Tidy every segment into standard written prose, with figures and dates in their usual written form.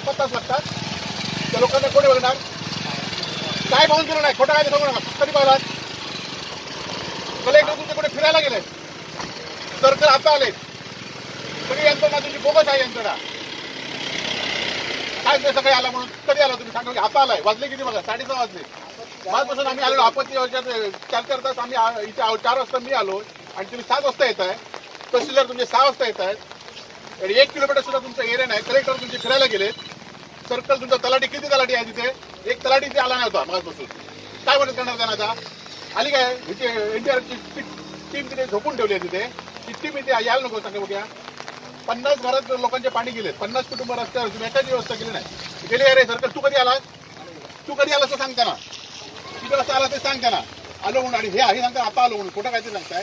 5 तास लागतात. त्या लोकांना कोणी बघणार? काय पाहून केलं नाही, खोटं काय सांगू नका. कधी पाहिलात? कलेक्टर तुमचे कुठे फिरायला गेले, सर्कल आता आले, सगळी यंत्रणा तुमची बोगस आहे. यंत्रणा काय सगळे आला म्हणून कधी आला तुम्ही सांगा? आता आलाय. वाजले किती बघा, 6:30 वाजले. आजपासून आम्ही आलेलो आपत्ती 4 तास. आम्ही इथे 4 वाजता मी आलो आणि तुम्ही 7 वाजता येत आहे. तहसीलदार तुमचे 6 वाजता येत आहेत. 1 किलोमीटर सुद्धा तुमचं एरिया नाही. कलेक्टर तुमचे फिरायला गेले. सर्कल तुमचा तलाठी, किती तलाठी आहे तिथे? एक तलाठी इथे आला नाही होता मगापासून. काय मदत करणार त्यांना? आता आली काय? इथे एनडीआरएफची टीम तिथे झोपून ठेवली आहे. तिथे ती टीम इथे यायला नको सांगा बघ्या. 50 घरात लोकांचे पाणी गेले. 50 कुटुंब रस्त्यावर. तुम्ही एकाची व्यवस्था केली नाही. गेली अरे सर्कल. तू कधी आलास? तू कधी आलास तर सांग त्यांना. किती वाजता आला ते सांग त्यांना. आलो म्हणून. आणि हे सांगता आता आलो म्हणून. खोटं काहीतरी सांगताय.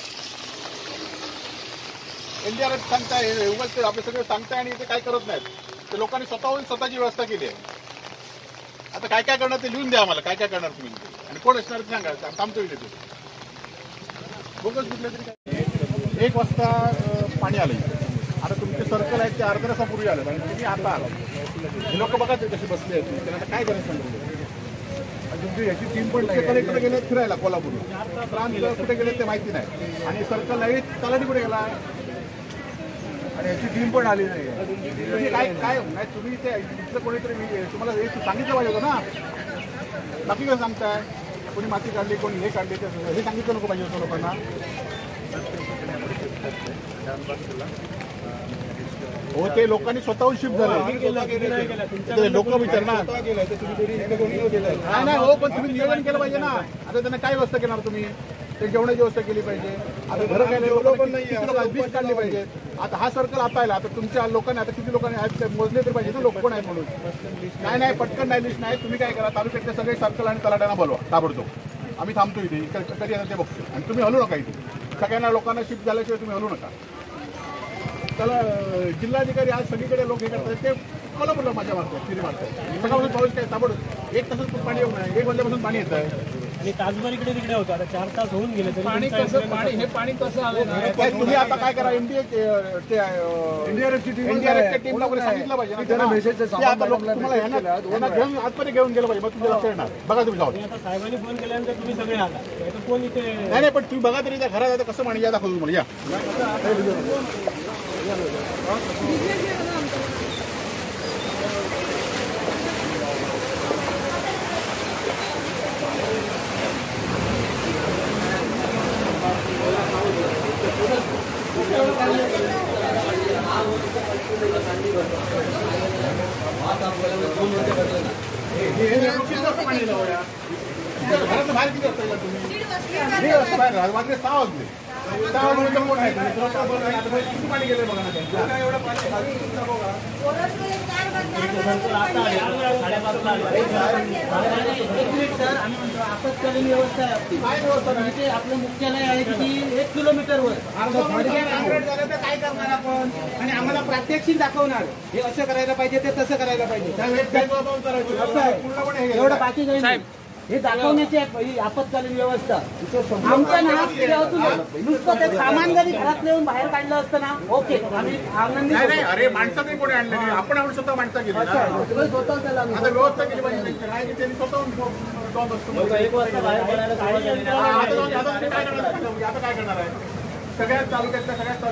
एनडीआरएफ सांगताय, उगाच आपले सगळे सांगताय आणि ते काय करत नाहीत. ते लोकांनी स्वतःहून स्वतःची व्यवस्था केली आहे. आता काय काय करणार ते लिहून द्या आम्हाला. काय काय करणार तुम्ही आणि कोण असणार ते सांगा. थांबतो इथे. बोगस कुठले तरी काय. 1 वाजता पाणी आलं. आता तुमचे सर्कल आहेत ते अर्ध्या तासापूर्वी आलं आणि तुम्ही आता आला. हे लोक बघा ते कशी बसले आहेत. त्यांना काय करायचं सांगितलं. तुमची याची टीम पण कलेक्टर गेले फिरायला कोल्हापूर. कुठे गेले ते माहिती नाही. आणि सर्कल नाही. तलाठी कुठे गेला आणि याची टीम पण आली नाही. काय काय नाही. तुम्ही ते इथलं कोणीतरी तुम्हाला हे सांगितलं पाहिजे होतं ना. बाकी काय सांगताय? कोणी माती काढली, कोणी हे काढले, हे सांगितलं नको पाहिजे होतं लोकांना. हो ते लोकांनी स्वतःहून शिफ्ट झाले. लोक विचारणार नाही. हो पण तुम्ही नियोजन केलं पाहिजे ना. आता त्यांना काय व्यवस्था करणार तुम्ही? ते जेवणाची व्यवस्था केली पाहिजे. आता घरं काय वीज काढली पाहिजे. आता हा सर्कल आता आला. आता तुमच्या लोकांनी आता किती लोकांनी आहेत मोजले तर पाहिजे ना. लोक कोण आहेत म्हणून. नाही पटकन नाही लिस्ट नाही. तुम्ही काय करा, तालुक्यातले सगळे सर्कल आणि तलाट्यांना बोलवा ताबडतोब. आम्ही थांबतो इथे. कधी येतात ते बघतो. आणि तुम्ही हलू नका इथे. सगळ्यांना लोकांना शिफ्ट झाल्याशिवाय तुम्ही हलू नका. त्याला जिल्हाधिकारी आज सगळीकडे लोक हे करतात. ते मला बोललं माझ्या मारतात, फिरी मारतात. सकाळपासून पाऊस काय ताबडतोब 1 तासात पाणी येऊ नये. 1 वाजल्यापासून पाणी येत आहे. आणि तासभर इकडे तिकडे होतं. आता 4 तास होऊन गेले तरी पाणी कसं हे पाणी कसं आलं. तुम्ही आता काय करा, एनडीआरएफची टीमला सांगितलं पाहिजे. घेऊन आतमध्ये घेऊन गेलं पाहिजे. मग तुम्ही लक्ष येणार. बघा तुम्ही जाऊ. आता साहेबांनी फोन केल्यानंतर तुम्ही सगळे आला. कोण इथे नाही पण तुम्ही बघा तरी त्या घरात आता कसं पाणी या दाखवतो तुम्हाला. या घरात बाहेर किती असता तुम्ही? 1:30 बाहेर रात्री 6 वाजले. 6 वाजता कोण आहे? किती पाणी गेले बघा ना. एवढं पाणी सर आम्ही म्हणतो आपत्कालीन व्यवस्था आहे आपली. काय व्यवस्था नाही? आपलं मुख्यालय आहे की 1 किलोमीटरवर. काय करणार आपण आणि आम्हाला प्रात्यक्षिक दाखवणार. हे असं करायला पाहिजे, ते तसं करायला पाहिजे. एवढं बाकी काही हे दाखवण्याची आपत्कालीन व्यवस्था. आमच्या नुसतं ते सामान जरी घरात येऊन बाहेर काढलं असतं ना ओके आम्ही आनंदी. अरे माणसं नाही कोणी आणले. आपण स्वतः माणसं केली. स्वतः त्याला व्यवस्था केली पाहिजे. त्यांनी स्वतःहून आता काय करणार आहे? सगळ्यात तालुक्यातल्या सगळ्यात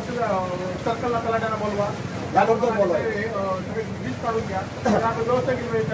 सर्कलला तलाट्यांना बोलवा. याबरोबर बोलवा. सगळे वीज काढून घ्या. व्यवस्था केली पाहिजे.